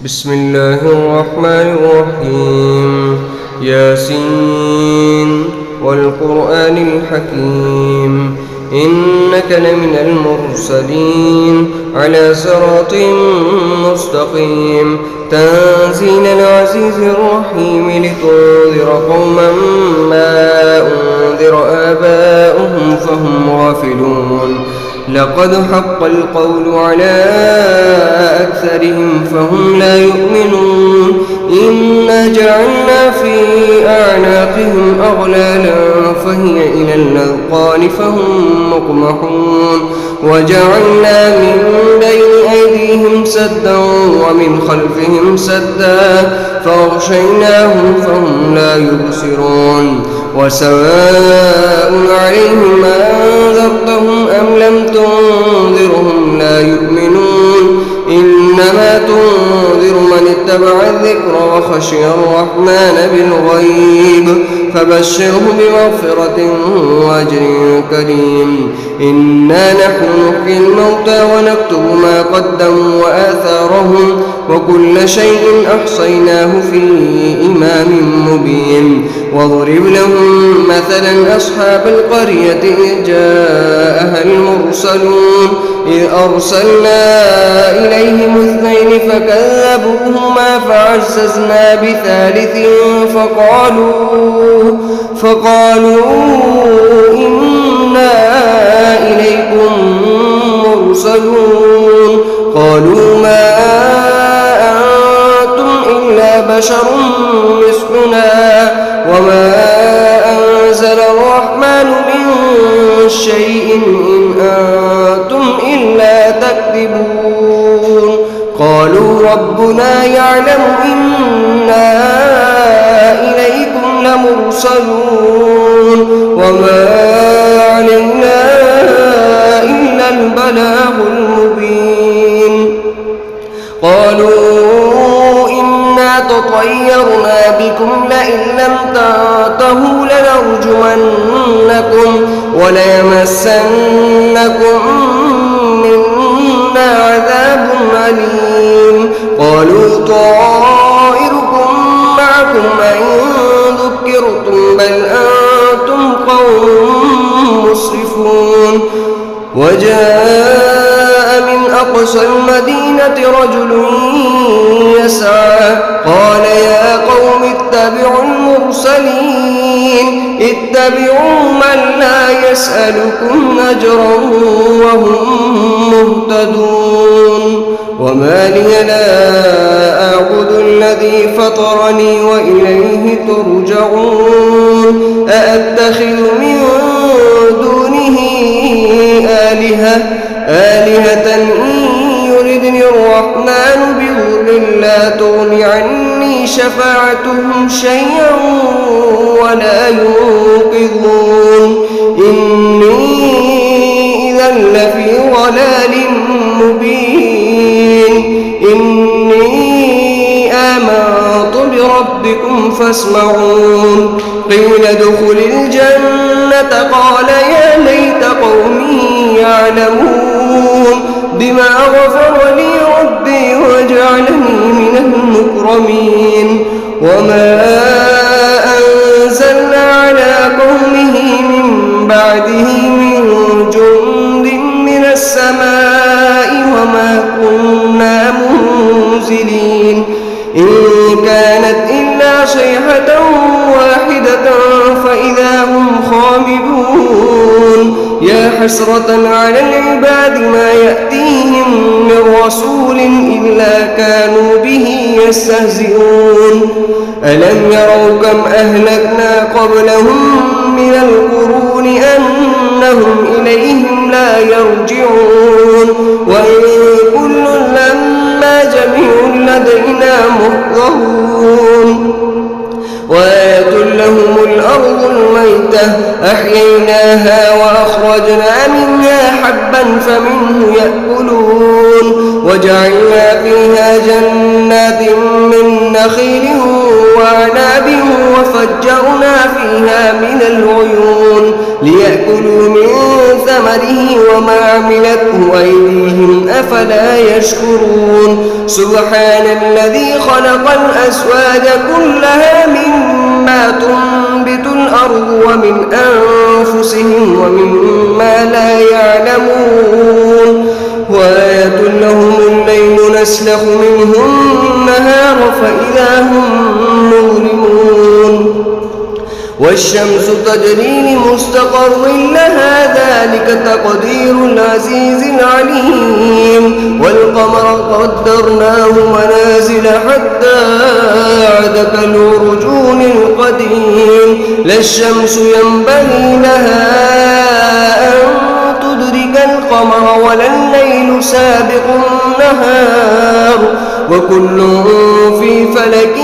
بسم الله الرحمن الرحيم ياسين والقرآن الحكيم إنك لمن المرسلين على صراط مستقيم تنزيل العزيز الرحيم لتنذر قوما ما أنذر آباؤهم فهم غافلون لقد حق القول على أكثرهم فهم لا يؤمنون إنا جعلنا في أعناقهم أغلالا فهي إلى الأذقان فهم مقمحون وجعلنا من بين أيديهم سدا ومن خلفهم سدا فأغشيناهم فهم لا يبصرون وسواء عليهم أنذرتهم أم لم تنذرهم لا يؤمنون إنما تنذر من اتبع الذكر وخشي الرحمن بالغيب فبشره بمغفرة وأجر كريم إنا نحن نحيي الموتى ونكتب ما قدموا وآثارهم وكل شيء أحصيناه في إمام مبين واضرب لهم مثلا أصحاب القرية إذ جاءها المرسلون إذ أرسلنا إليهم اثنين فكذبوهما فعززنا بثالث فقالوا إنا إليكم مرسلون قالوا ما أنتم إلا بشر مثلنا وما أنزل الرحمن من شيء إن أنتم إلا تكذبون قالوا ربنا يعلم إنا إليكم لمرسلون وما علينا إلا البلاغ المبين قالوا إنا تطيرنا بكم لئن لم تنتهوا لنرجمنكم وليمسنكم منا عذاب أليم قالوا طائركم معكم إن ذكرتم بل أنتم قوم مسرفون وجاء من أقصى المدينة رجل يسعى قال يا قوم اتبعوا المرسلين اتبعوا من لا يسألكم أجرا وهم مهتدون وما لي لا أعبد الذي فطرني وإليه ترجعون أأتخذ من دونه آلهة إن يردني الرحمن بضر لا تغن عني شفاعتهم شيئا ولا ينقذون إني إذا لفي ضلال مبين إني آمنت بربكم فاسمعون قيل ادخل الجنة قال يا ليت قومي يعلمون بما غفر لي ربي وجعلني من المكرمين وما أنزلنا على قومه من بعده من جند من السماء وما كنا منزلين إن كانت إلا صيحة واحدة فإذا هم خامدون يا حسرة على العباد ما يأتيهم من رسول إلا كانوا به يستهزئون ألم يروا كم أهلكنا قبلهم من القرون أنهم إليهم لا يرجعون وإن كل لما جميع لدينا محضرون وآية لهم الأرض الميتة أحييناها وأخرجنا منها حبا فمنه يأكلون وجعلنا فيها جنات من نخيل وعناب وفجرنا فيها من العيون ليأكلوا من ثمرها ثمره وما عملته أيديهم أفلا يشكرون سبحان الذي خلق الأزواج كلها مما تنبت الأرض ومن أنفسهم ومما لا يعلمون وآية لهم الليل نسلخ منه النهار فإذا هم مظلمون والشمس تجري لمستقر لها ذلك تقدير العزيز العليم والقمر قدرناه منازل حتى عاد كالعرجون القديم لا الشمس ينبغي لها أن تدرك القمر ولا الليل سابق النهار وكل في فلك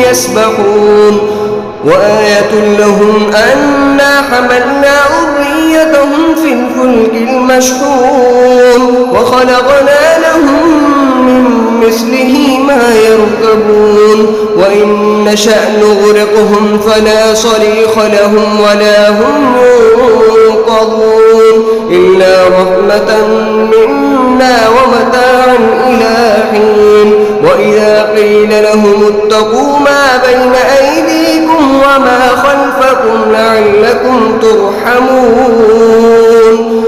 يسبحون وآية لهم أنا حملنا ذريتهم في الفلك المشحون وخلقنا لهم من مثله ما يركبون وإن نشأ نغرقهم فلا صريخ لهم ولا هم ينقذون إلا رحمة منا ومتاعا إلى حين وإذا قيل لهم اتقوا ما بين أيديكم وما خلفكم لعلكم ترحمون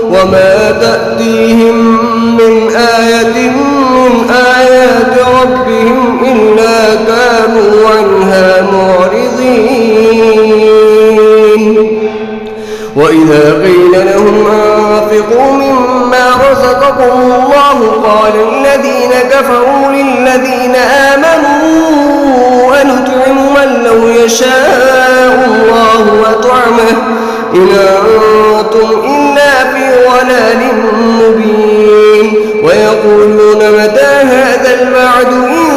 وما تأتيهم من آية من آيات ربهم إلا كانوا عنها معرضين وإذا قيل لهم أنفقوا مما رزقكم الله قال الذين كفروا للذين آمنوا أنطعم من لو يشاء الله وطعمه إن أنتم إلا في ضلال مبين ويقولون متى هذا الوعد إن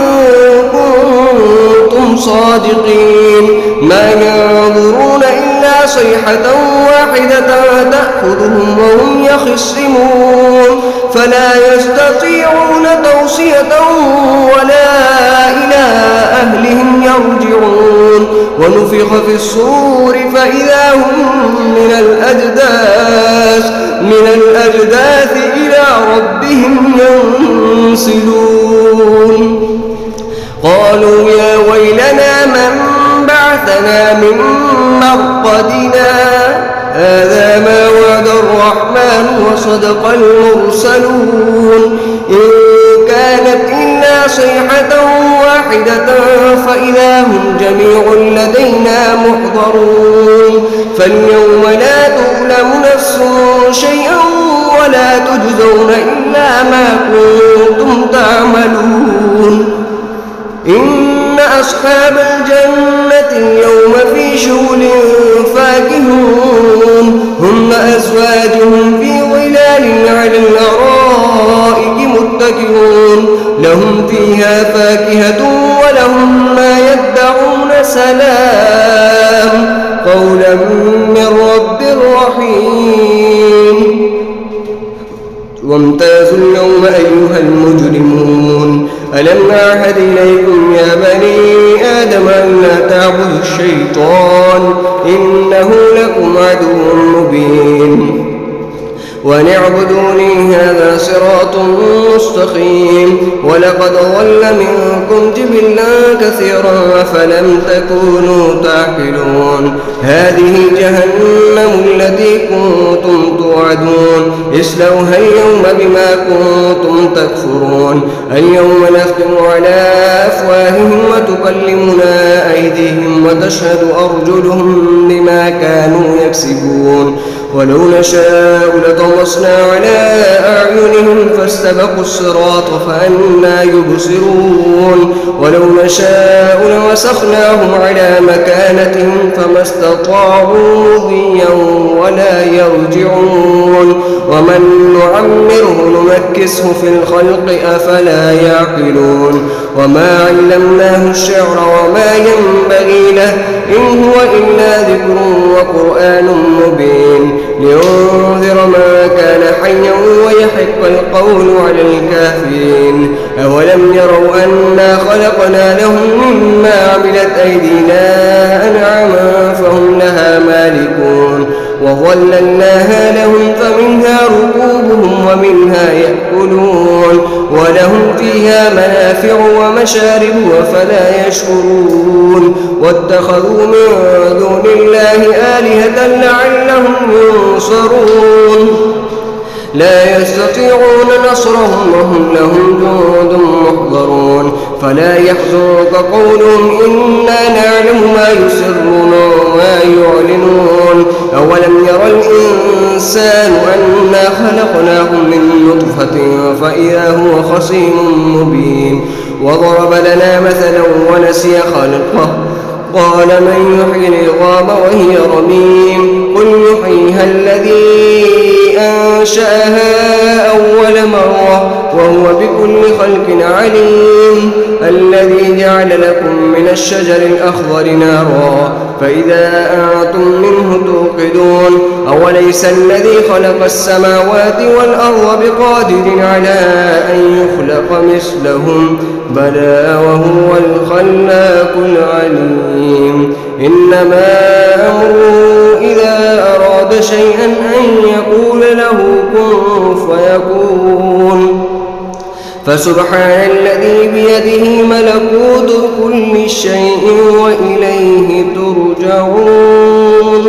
كنتم صادقين ما ينظرون إلا صيحة واحدة تأخذهم وهم يخصمون فلا يستطيعون توصية ولا إلى أهلهم يرجعون ونفخ في الصور فإذا هم من الأجداث إلى ربهم ينسلون قالوا يا ويلنا من بعثنا من مرقدنا هذا ما وعد الرحمن وصدق المرسلون إن كانت إلا صيحة واحدة فإذا هم جميع لدينا محضرون فاليوم لا تظلم نفس شيئا ولا تجزون إلا ما كنتم تعملون إن أصحاب الجنة اليوم في شغل فاكهون هم أزواجهم في ظلال على الأرائك متكئون لهم فيها فاكهة ولهم ما يدعون سلام قولا من رب رحيم وامتازوا اليوم أيها المجرمون ألم أعهد إليكم يا بني آدم أن لا تعبدوا الشيطان إنه لكم عدو مبين وأن اعبدوني هذا صراط مستقيم ولقد ضل منكم جبلا كثيرا فلم تكونوا تعقلون هذه جهنم التي كنتم توعدون اصلوها اليوم بما كنتم تكفرون اليوم نختم على أفواههم وتكلمنا أيديهم وتشهد أرجلهم بما كانوا يكسبون ولو نشاء لطمسنا على أعينهم فاستبقوا الصراط فأنى يبصرون ولو نشاء لمسخناهم على مكانتهم فما استطاعوا مضيا ولا يرجعون ومن نعمره نمكسه في الخلق أفلا يعقلون وما علمناه الشعر وما ينبغي له إن هو إلا ذكر وقرآن مبين لينذر من كان حيا ويحق القول على الكافرين أولم يروا أنا خلقنا لهم مما عملت أيدينا أنعاما فهم لها مالكون وظللناها لهم فمنها ركوبهم ومنها يأكلون ولهم فيها منافع ومشارب أفلا يشكرون واتخذوا من دون الله آلهة لعلهم ينصرون لا يستطيعون نصرهم وهم لهم جند محضرون فلا يحزنك قولهم إنا نعلم ما يسرون وما يعلنون أولم ير الإنسان أنا خلقناه من نطفة فإذا هو خصيم مبين وضرب لنا مثلا ونسي خلقه قال من يحيي العظام وهي رميم قل يحييها الذي أنشأها أول مرة وهو بكل خلق عليم الذي جعل لكم من الشجر الأخضر نارا فإذا أنتم منه توقدون أوليس الذي خلق السماوات والأرض بقادر على أن يخلق مثلهم بلى وهو الخلاق العليم إنما أمره إذا أراد شيئا أن يقول له كن فيكون فسبحان الذي بيده ملكوت كل شيء وإليه ترجعون